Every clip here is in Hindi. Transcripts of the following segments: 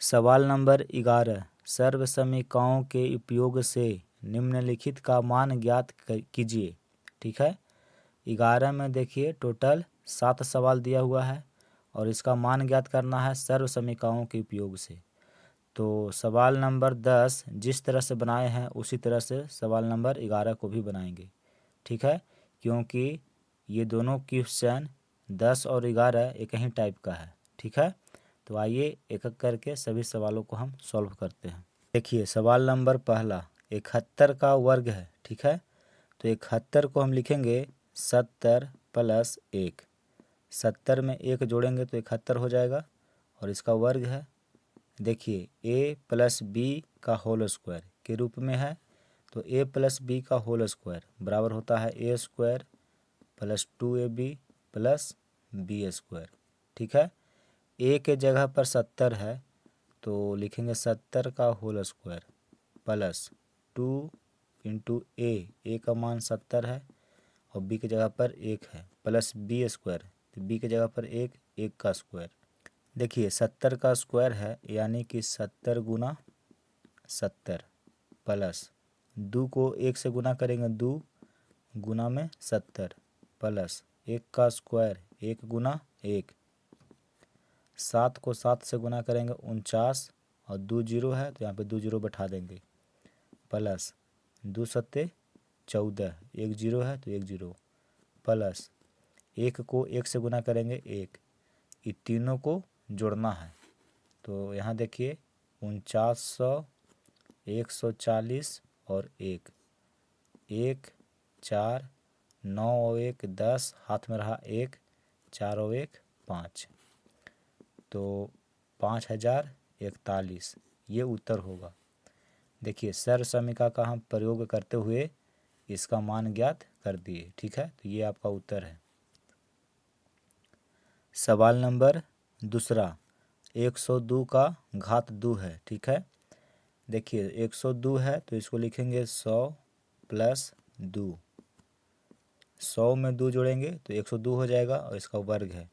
सवाल नंबर 11 सर्व समीकरणों के उपयोग से निम्नलिखित का मान ज्ञात कीजिए। ठीक है, 11 में देखिए टोटल 7 सवाल दिया हुआ है और इसका मान ज्ञात करना है सर्व समीकरणों के उपयोग से। तो सवाल नंबर 10 जिस तरह से बनाए हैं उसी तरह से सवाल नंबर 11 को भी बनाएंगे। ठीक है, क्योंकि ये दोनों क्वेश्चन 10 और 11 एक ही टाइप का है। ठीक है, तो आइए एक एक करके सभी सवालों को हम सॉल्व करते हैं। देखिए सवाल नंबर पहला 71 का वर्ग है। ठीक है, तो 71 को हम लिखेंगे 70 प्लस 1। 70 में 1 जोड़ेंगे तो 71 हो जाएगा और इसका वर्ग है। देखिए a प्लस बी का होल स्क्वायर के रूप में है, तो a प्लस बी का होल स्क्वायर बराबर होता है a square plus 2ab plus B square. ठीक है, a के जगह पर 70 है तो लिखेंगे 70 का whole square plus 2 into a का मान 70 है और b की जगह पर 1 है प्लस बी स्क्वायर, तो b की जगह पर 1 का स्क्वायर। देखिए 70 का स्क्वायर है यानी कि 70 गुना 70 प्लस 2 को 1 से गुना करेंगे 2 गुना में 70 प्लस 1 का स्क्वायर 1 गुना 1। 7 को 7 से गुना करेंगे 49 और 2 जीरो है तो यहाँ पे 2 जीरो बैठा देंगे प्लस 2 सत्ते 14, 1 जीरो है तो 1 जीरो प्लस 1 को 1 से गुना करेंगे 1। ये तीनों को जोड़ना है तो यहाँ देखिए 4900, 140 और 1, 4, 9 और 1 10, हाथ में रहा 1, 4 और 1 5, तो 5041 ये उत्तर होगा। देखिए सर्व समीकरण का हम प्रयोग करते हुए इसका मान ज्ञात कर दिए। ठीक है, तो ये आपका उत्तर है। सवाल नंबर दूसरा 102 का घात 2 है। ठीक है, देखिए 102 है तो इसको लिखेंगे 100 प्लस 2। 100 में 2 जोड़ेंगे तो 102 हो जाएगा और इसका वर्ग है।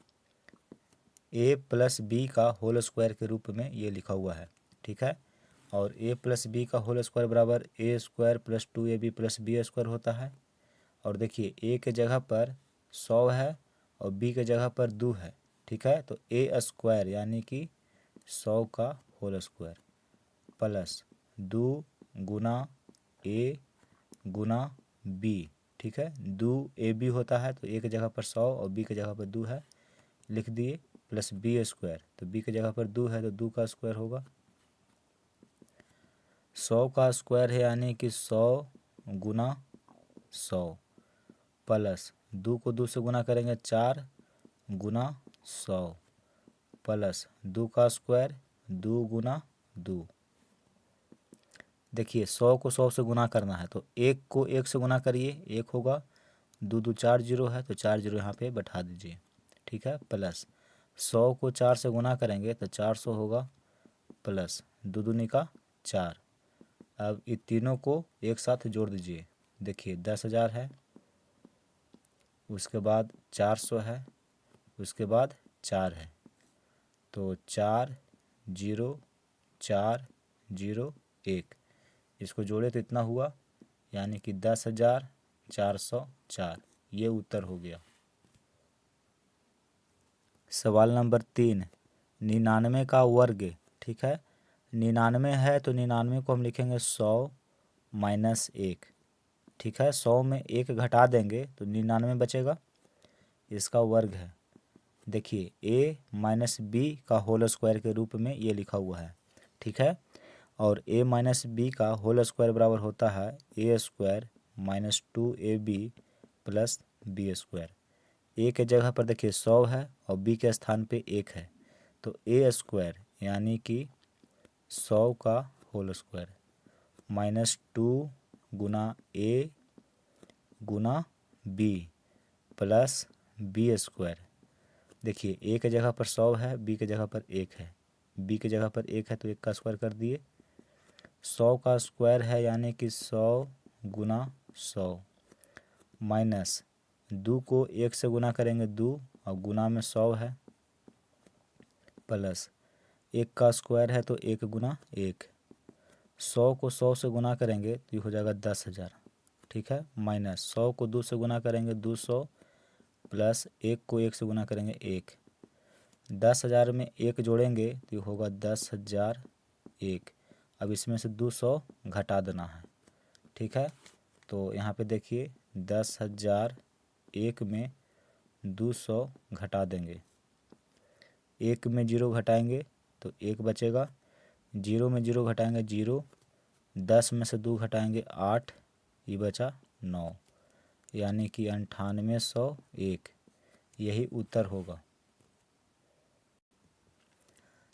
a प्लस बी का होल स्क्वायर के रूप में ये लिखा हुआ है। ठीक है, और a प्लस बी का होल स्क्वायर बराबर a square plus 2ab plus B square होता है। और देखिए a के जगह पर 100 है और b के जगह पर 2 है। ठीक है, तो a स्क्वायर यानी कि 100 का होल स्क्वायर प्लस 2 गुना a गुना b। ठीक है, 2ab होता है तो a की जगह पर 100 और b की जगह पर 2 है, लिख दिए प्लस बी स्क्वायर, तो b की जगह पर 2 है तो 2 का स्क्वायर होगा। 100 का स्क्वायर है यानी कि 100 गुना 100 प्लस 2 को 2 से गुना करेंगे 4 गुना 100 प्लस 2 का स्क्वायर 2 गुना 2। देखिए 100 को 100 से गुना करना है तो 1 को 1 से गुना करिए 1 होगा, 2 2 4 जीरो है तो 4 जीरो यहाँ पे बैठा दीजिए। ठीक है, प्लस 100 को 4 से गुना करेंगे तो 400 होगा प्लस 2 दूनी का 4। अब ये तीनों को एक साथ जोड़ दीजिए। देखिए 10,000 है, उसके बाद 400 है, उसके बाद 4 है, तो 4 0 4 0 1, इसको जोड़े तो इतना हुआ यानी कि 10,404 ये उत्तर हो गया। सवाल नंबर 3 99 का वर्ग। ठीक है, 99 है तो 99 को हम लिखेंगे 100 माइनस 1। ठीक है, 100 में 1 घटा देंगे तो 99 बचेगा, इसका वर्ग है। देखिए a माइनस बी का होल स्क्वायर के रूप में ये लिखा हुआ है। ठीक है, और a माइनस बी का होल स्क्वायर बराबर होता है a square minus 2ab plus B square. a के जगह पर देखिए 100 है और b के स्थान पे 1 है, तो a स्क्वायर यानी कि 100 का होल स्क्वायर माइनस 2 गुना a गुना b प्लस बी स्क्वायर। देखिए a के जगह पर 100 है, b के जगह पर 1 है, b के जगह पर 1 है तो 1 का स्क्वायर कर दिए। 100 का स्क्वायर है यानी कि 100 गुना 100 माइनस 2 को 1 से गुना करेंगे 2 और गुना में 100 है प्लस 1 का स्क्वायर है तो 1 गुना 1, 100 को 100 से गुना करेंगे तो ये हो जाएगा 10,000, ठीक है। माइनस 100 को 2 से गुना करेंगे 200, प्लस 1 को 1 से गुना करेंगे 1, 10,000 में 1 जोड़ेंगे तो ये होगा 10,001। अब इसमें से 200 घटा देना है, ठीक है। तो यहाँ पे देखिए 10,001 में 200 घटा देंगे, 1 में 0 घटाएंगे तो 1 बचेगा, 0 में 0 घटाएंगे 0, 10 में से 2 घटाएंगे 8, ये बचा 9, यानी कि 9801, यही उत्तर होगा।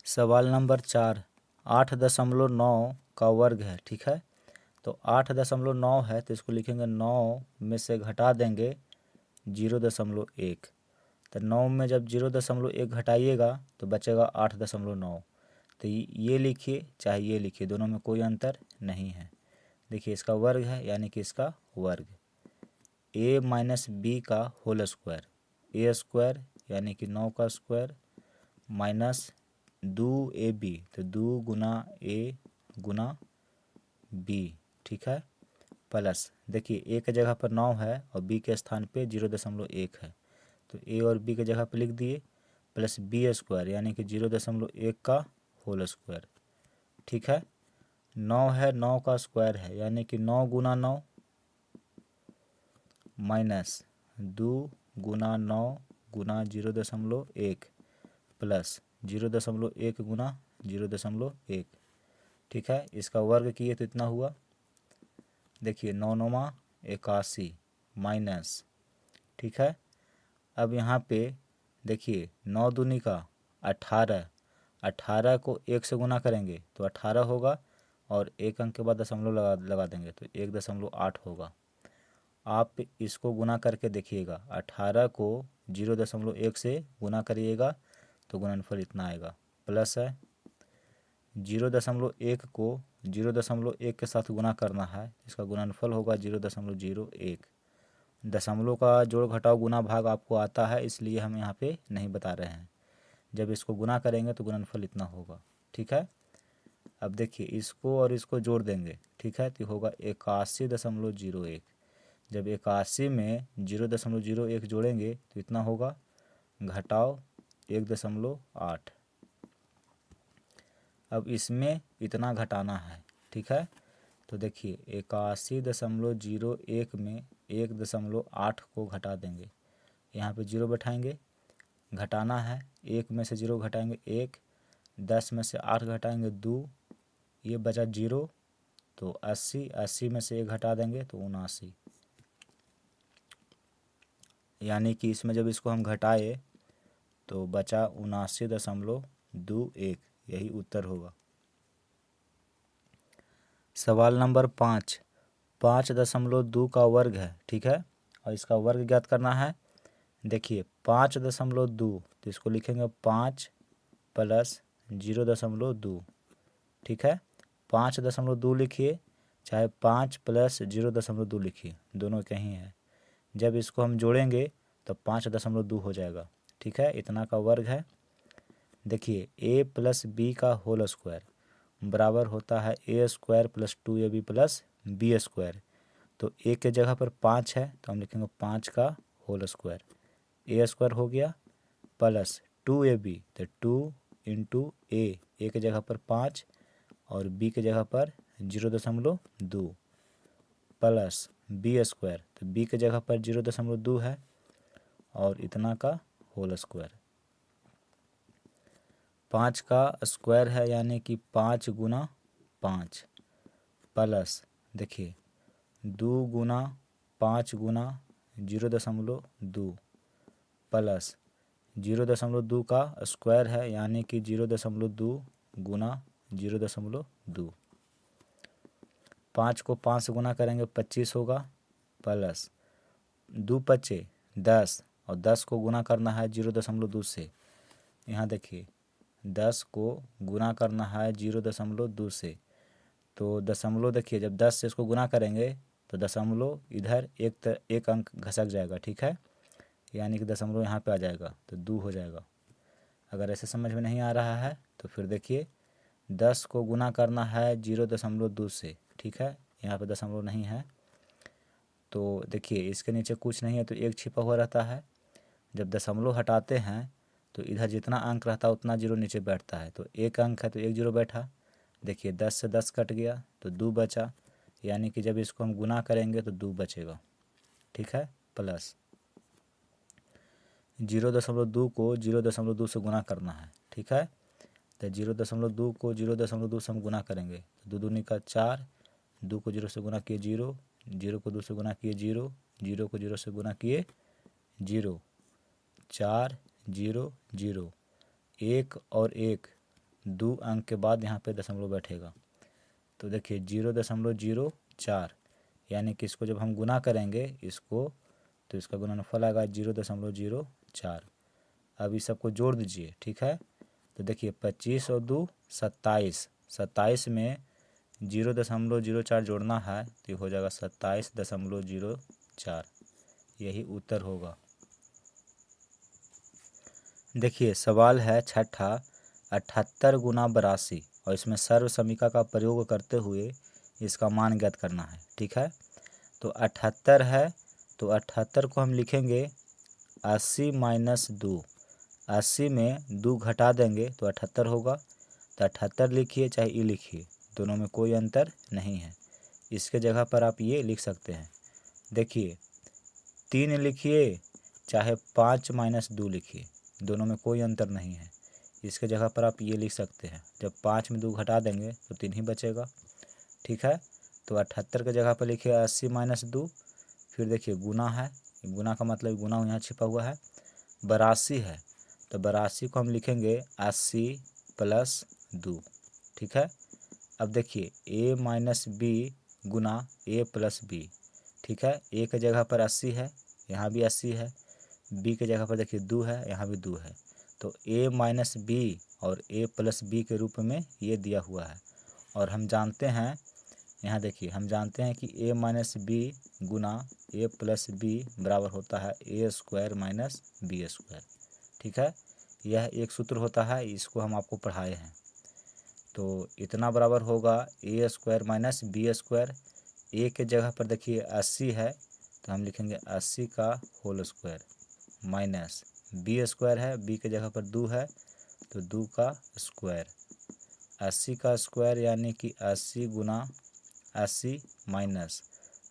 सवाल नंबर 4, 8.9 का वर्ग है, ठीक है। तो 8.9 है तो इसको लिखेंगे 9 में से घटा देंगे 0.1, तो 9 में जब 0.1 घटाइएगा तो बचेगा 8.9। तो ये लिखिए चाहे ये लिखिए, दोनों में कोई अंतर नहीं है। देखिए इसका वर्ग है यानी कि इसका वर्ग, a माइनस बी का होल स्क्वायर, ए स्क्वायर यानी कि 9 का स्क्वायर, माइनस 2ab, तो 2 गुना a गुना b, ठीक है, प्लस देखिए a के जगह पर 9 है और b के स्थान पे 0.1 है, तो a और b के जगह पे लिख दिए, प्लस b स्क्वायर यानी कि 0.1 का होल स्क्वायर, ठीक है। 9 है, 9 का स्क्वायर है यानी कि 9 गुना 9, माइनस 2 गुना 9 गुना 0.1, प्लस 0.1 गुना 0.1, ठीक है। इसका वर्ग किए तो इतना हुआ, देखिए 9 9 81, माइनस, ठीक है। अब यहाँ पे देखिए 9 दूनी का 18, 18 को 1 से गुना करेंगे तो 18 होगा, और 1 अंक के बाद दशमलव लगा देंगे तो 1.8 होगा। आप इसको गुना करके देखिएगा, 18 को 0.1 से गुना करिएगा तो गुणनफल इतना आएगा, प्लस है 0.1 को 0.1 के साथ गुना करना है, इसका गुणनफल होगा 0.01। दशमलव का जोड़ घटाव गुना भाग आपको आता है, इसलिए हम यहाँ पे नहीं बता रहे हैं। जब इसको गुना करेंगे तो गुणनफल इतना होगा, ठीक है। अब देखिए इसको और इसको जोड़ देंगे, ठीक है, तो होगा 81.01। जब 81 में 0.01 जोड़ेंगे तो इतना होगा, घटाव 1.8। अब इसमें इतना घटाना है, ठीक है। तो देखिए 81.01 में 1.8 को घटा देंगे, यहाँ पे 0 बैठाएंगे, घटाना है, 1 में से 0 घटाएंगे 1, 10 में से 8 घटाएंगे 2, ये बचा 0, तो 80, 80 में से 1 घटा देंगे तो 79, यानी कि इसमें जब इसको हम घटाए तो बचा 79.21, यही उत्तर होगा। सवाल नंबर 5, 5.2 का वर्ग है, ठीक है, और इसका वर्ग ज्ञात करना है। देखिए 5.2, तो इसको लिखेंगे 5 प्लस 0.2, ठीक है। 5.2 लिखिए चाहे 5 प्लस 0.2 लिखिए, दोनों कहीं है। जब इसको हम जोड़ेंगे तो 5.2 हो जाएगा, ठीक है, इतना का वर्ग है। देखिए a प्लस बी का होल स्क्वायर बराबर होता है a square plus 2ab plus B square. तो a के जगह पर 5 है तो हम लिखेंगे 5 का होल स्क्वायर, a स्क्वायर हो गया, प्लस 2ab, तो 2 इंटू a के जगह पर 5 और b के जगह पर 0.2, प्लस बी स्क्वायर, तो b के जगह पर 0.2 है और इतना का होल स्क्वायर। 5 का स्क्वायर है यानी कि 5 गुना 5, प्लस देखिए 2 गुना 5 गुना 0.2, प्लस 0.2 का स्क्वायर है यानी कि 0.2 गुना 0.2, 5 को 5 से गुना करेंगे 25 होगा, प्लस 2 पचे 10, और 10 को गुना करना है 0.2 से। यहाँ देखिए 10 को गुना करना है 0.2 से, तो दशमलव देखिए जब 10 से इसको गुना करेंगे तो दशमलव इधर एक अंक घसक जाएगा, ठीक है, यानी कि दशमलव यहाँ पे आ जाएगा तो 2 हो जाएगा। अगर ऐसे समझ में नहीं आ रहा है तो फिर देखिए 10 को गुना करना है 0.2 से, ठीक है, यहाँ पे दशमलव नहीं है तो देखिए इसके नीचे कुछ नहीं है तो एक छिपा हुआ रहता है। जब दशमलव हटाते हैं तो इधर जितना अंक रहता है उतना जीरो नीचे बैठता है, तो एक अंक है तो एक जीरो बैठा। देखिए 10 से 10 कट गया तो 2 बचा, यानी कि जब इसको हम गुना करेंगे तो 2 बचेगा, ठीक है, प्लस 0.2 को 0.2 से गुना करना है, ठीक है, तो 0.2 को 0.2 से हम गुना करेंगे तो 2 दूनी का 4, 2 को 0 से गुना किए 0, 0 को 2 से गुना किए 0, 0 को 0 से गुना किए 0, 4 0 0, 1 और 1 2 अंक के बाद यहाँ पे दशमलव बैठेगा तो देखिए 0.04, यानी कि इसको जब हम गुना करेंगे इसको तो इसका गुणनफल आएगा 0.04। अब इस सबको जोड़ दीजिए, ठीक है, तो देखिए 25 और 2 27, 27 में 0.04 जोड़ना है तो ये हो जाएगा 27.04, यही उत्तर होगा। देखिए सवाल है छठा 78 गुना 82 और इसमें सर्व समीका का प्रयोग करते हुए इसका मान ज्ञात करना है, ठीक है, तो 78 है तो 78 को हम लिखेंगे 80 माइनस 2, 80 में 2 घटा देंगे तो 78 होगा, तो 78 लिखिए चाहे ई लिखिए, दोनों में कोई अंतर नहीं है। इसके जगह पर आप ये लिख सकते हैं, देखिए 3 लिखिए चाहे 5 माइनस 2 लिखिए, दोनों में कोई अंतर नहीं है। इसके जगह पर आप ये लिख सकते हैं, जब 5 में 2 घटा देंगे तो 3 ही बचेगा, ठीक है, तो 78 के जगह पर लिखिए 80 माइनस 2, फिर देखिए गुना है, गुना का मतलब गुना यहाँ छिपा हुआ है, 82 है तो 82 को हम लिखेंगे 80 प्लस 2, ठीक है। अब देखिए a माइनस बी गुना a प्लस बी, ठीक है, a के जगह पर 80 है, यहाँ भी 80 है, b के जगह पर देखिए 2 है, यहाँ भी 2 है, तो a माइनस बी और a प्लस बी के रूप में ये दिया हुआ है। और हम जानते हैं, यहाँ देखिए हम जानते हैं कि a माइनस बी गुना a प्लस बी बराबर होता है a square minus B square, ठीक है, यह एक सूत्र होता है, इसको हम आपको पढ़ाए हैं। तो इतना बराबर होगा a square minus B square, a के जगह पर देखिए 80 है तो हम लिखेंगे 80 का whole square minus B square है, b के जगह पर 2 है तो 2 का स्क्वायर, 80 का स्क्वायर यानी कि 80 गुना 80 माइनस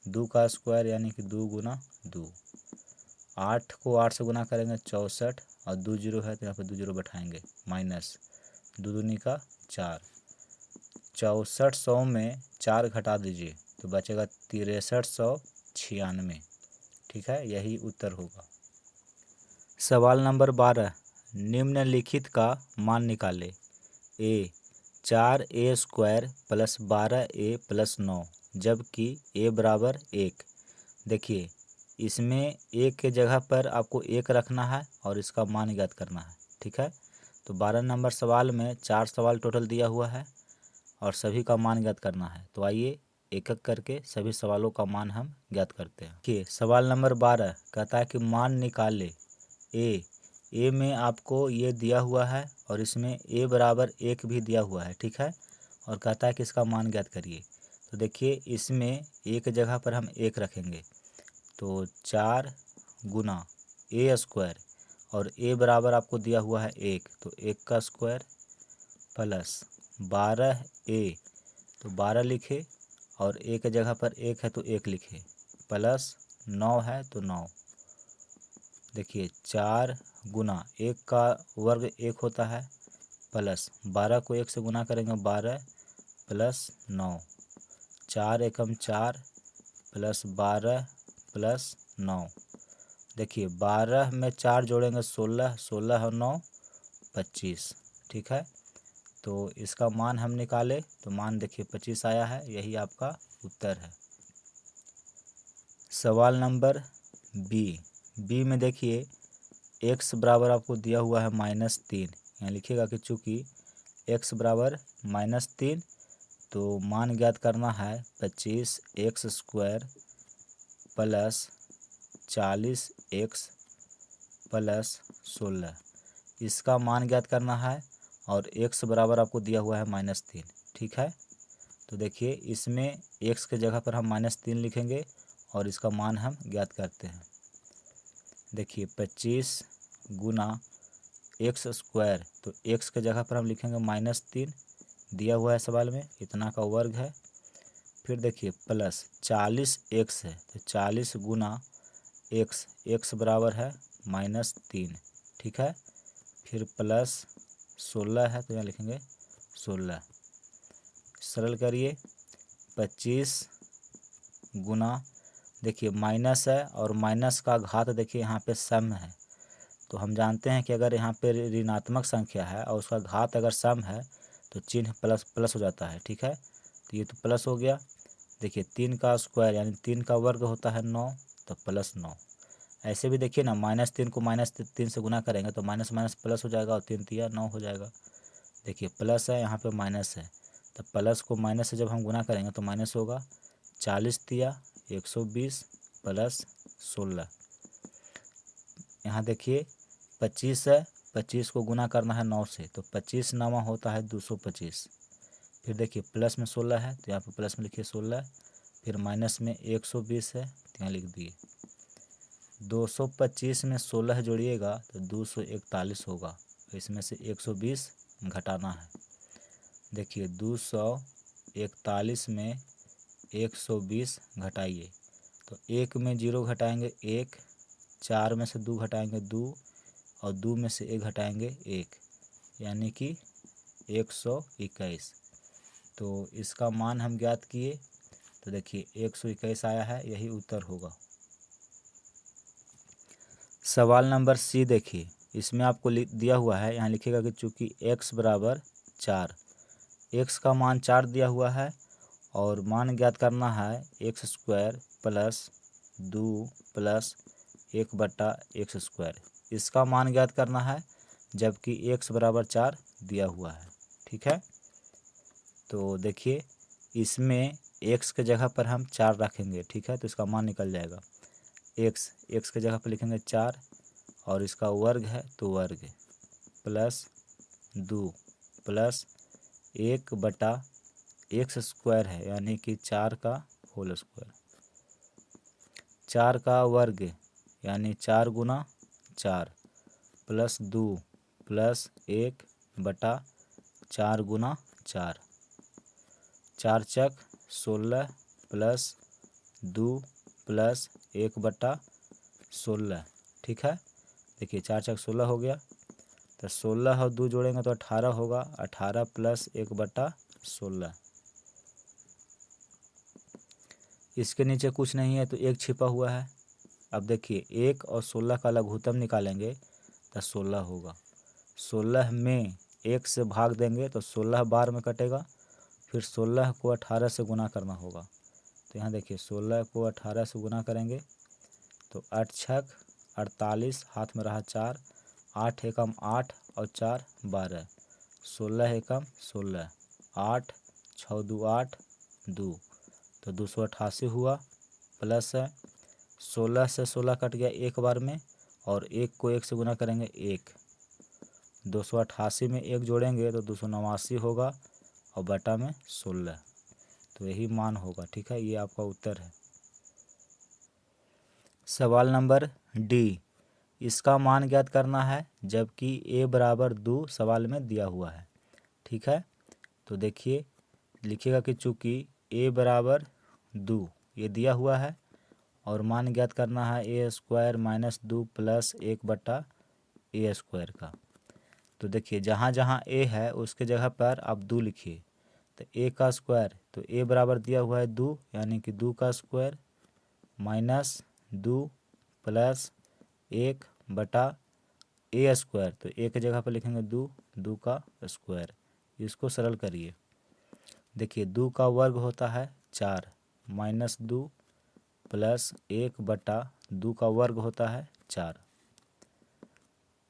2 का स्क्वायर यानी कि 2 गुना 2, 8 को 8 से गुना करेंगे 64 और 2 जीरो है तो यहाँ पर 2 जीरो बैठाएंगे, माइनस 2 दूनी का 4, 6400 में 4 घटा दीजिए तो बचेगा 6396, ठीक है, यही उत्तर होगा। सवाल नंबर 12 निम्नलिखित का मान निकाले। ए 4a square plus 12a plus 9 जबकि a बराबर 1। देखिए इसमें a के जगह पर आपको 1 रखना है और इसका मान ज्ञात करना है, ठीक है, तो 12 नंबर सवाल में 4 सवाल टोटल दिया हुआ है और सभी का मान ज्ञात करना है, तो आइए एक एक करके सभी सवालों का मान हम ज्ञात करते हैं। देखिए सवाल नंबर 12 कहता है कि मान निकाले। ए में आपको ये दिया हुआ है और इसमें a बराबर 1 भी दिया हुआ है, ठीक है, और कहता है कि इसका मान ज्ञात करिए। तो देखिए इसमें a के जगह पर हम 1 रखेंगे तो 4 गुना a स्क्वायर और a बराबर आपको दिया हुआ है 1 तो 1 का स्क्वायर प्लस 12a तो 12 लिखे और a के जगह पर 1 है तो 1 लिखे प्लस 9 है तो 9। देखिए 4 गुना 1 का वर्ग 1 होता है प्लस 12 को 1 से गुना करेंगे 12 प्लस 9, 4 एकम 4 प्लस 12 प्लस 9। देखिए 12 में 4 जोड़ेंगे 16, 16 और 9 25, ठीक है, तो इसका मान हम निकाले तो मान देखिए 25 आया है, यही आपका उत्तर है। सवाल नंबर बी में देखिए x बराबर आपको दिया हुआ है -3, यहाँ लिखिएगा कि चूँकि x बराबर -3 तो मान ज्ञात करना है 25x square plus 40x plus 16, इसका मान ज्ञात करना है और x बराबर आपको दिया हुआ है -3। ठीक है, तो देखिए इसमें x के जगह पर हम -3 लिखेंगे और इसका मान हम ज्ञात करते हैं। देखिए 25 गुना x स्क्वायर, तो x के जगह पर हम लिखेंगे -3, दिया हुआ है सवाल में, इतना का वर्ग है। फिर देखिए प्लस 40x है, तो 40 गुना x बराबर है -3। ठीक है, फिर प्लस 16 है, तो यहाँ लिखेंगे 16। सरल करिए, 25 गुना, देखिए माइनस है और माइनस का घात देखिए यहाँ पे सम है, तो हम जानते हैं कि अगर यहाँ पे ऋणात्मक संख्या है और उसका घात अगर सम है तो चिन्ह प्लस प्लस हो जाता है। ठीक है, तो ये तो प्लस हो गया। देखिए 3 का स्क्वायर यानी 3 का वर्ग होता है 9, तो +9। ऐसे भी देखिए ना, -3 को -3 से गुना करेंगे तो माइनस माइनस प्लस हो जाएगा और 3 तिया 9 हो जाएगा। देखिए प्लस है, यहाँ पे माइनस है, तो प्लस को माइनस से जब हम गुना करेंगे तो माइनस होगा। 40 तिया 120 प्लस 16। यहाँ देखिए 25 है, 25 को गुना करना है 9 से, तो 25 9 होता है 225। फिर देखिए प्लस में 16 है, तो यहाँ पे प्लस में लिखिए 16। फिर माइनस में 120 है, तो यहाँ लिख दिए। 225 में 16 जोड़िएगा तो 241 होगा, इसमें से 120 घटाना है। देखिए 241 में 120 घटाइए, तो 1 में 0 घटाएंगे 1, 4 में से 2 घटाएंगे 2 और 2 में से 1 घटाएंगे 1, यानी कि 121। तो इसका मान हम ज्ञात किए, तो देखिए 121 आया है, यही उत्तर होगा। सवाल नंबर सी देखिए, इसमें आपको दिया हुआ है, यहाँ लिखिएगा कि चूँकि x बराबर 4, x का मान 4 दिया हुआ है और मान ज्ञात करना है x square plus 2 plus 1/x²। इसका मान ज्ञात करना है जबकि x बराबर 4 दिया हुआ है। ठीक है, तो देखिए इसमें x के जगह पर हम 4 रखेंगे। ठीक है, तो इसका मान निकल जाएगा। x के जगह पर लिखेंगे 4 और इसका वर्ग है तो वर्ग प्लस 2 प्लस 1/x² है, यानी कि 4 का होल स्क्वायर। 4 का वर्ग यानी 4 गुना 4 प्लस 2 प्लस 1/4 गुना 4, 4 चक 16 प्लस 2 प्लस 1/16। ठीक है, देखिए 4 चक 16 हो गया, तो 16 और 2 जोड़ेंगे तो 18 होगा, 18 प्लस 1/16। इसके नीचे कुछ नहीं है तो 1 छिपा हुआ है। अब देखिए 1 और 16 का लघुत्तम निकालेंगे तो 16 होगा। 16 में 1 से भाग देंगे तो 16 बार में कटेगा, फिर 16 को 18 से गुना करना होगा। तो यहाँ देखिए 16 को 18 से गुना करेंगे तो 8 छक 48, हाथ में रहा 4, 8 एकम 8 और 4 12, 16 एकम 16, 8 6 2 8 2, तो 288 हुआ। प्लस है 16 से 16 कट गया एक बार में और 1 को 1 से गुना करेंगे 1, 288 में 1 जोड़ेंगे तो 289 होगा और बटा में 16, तो यही मान होगा। ठीक है, ये आपका उत्तर है। सवाल नंबर डी, इसका मान ज्ञात करना है जबकि a बराबर 2 सवाल में दिया हुआ है। ठीक है, तो देखिए लिखिएगा कि चूँकि a बराबर 2 ये दिया हुआ है और मान ज्ञात करना है a² - 2 प्लस 1/a² का। तो देखिए जहाँ जहाँ a है उसके जगह पर आप 2 लिखिए, तो a का स्क्वायर, तो a बराबर दिया हुआ है 2 यानी कि 2 का स्क्वायर -2 प्लस 1/a², तो a की जगह पर लिखेंगे 2, 2 का स्क्वायर। इसको सरल करिए, देखिए 2 का वर्ग होता है 4 -2 प्लस 1/2 का वर्ग होता है 4।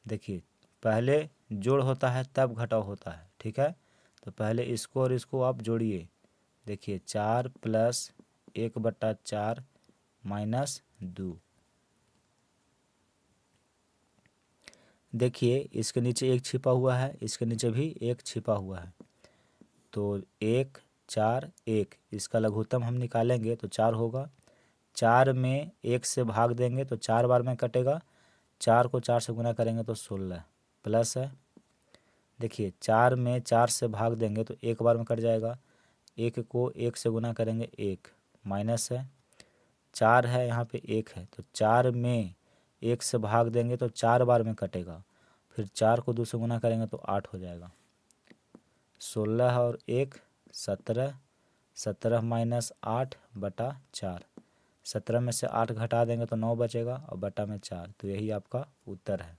देखिए पहले जोड़ होता है तब घटाव होता है। ठीक है, तो पहले इसको और इसको आप जोड़िए। देखिए 4 प्लस 1/4 -2। देखिए इसके नीचे एक छिपा हुआ है, इसके नीचे भी एक छिपा हुआ है, तो 1 4 1, इसका लघुत्तम हम निकालेंगे तो 4 होगा। 4 में 1 से भाग देंगे तो 4 बार में कटेगा, 4 को 4 से गुना करेंगे तो 16 प्लस है। देखिए 4 में 4 से भाग देंगे तो 1 बार में कट जाएगा, 1 को 1 से गुना करेंगे 1 माइनस है। 4 है यहाँ पे 1 है, तो 4 में 1 से भाग देंगे तो 4 बार में कटेगा, फिर 4 को 2 से गुना करेंगे तो 8 हो जाएगा। 16 और 1 17, 17 माइनस 8 बटा 4, 17 में से 8 घटा देंगे तो 9 बचेगा और बटा में 4, तो यही आपका उत्तर है।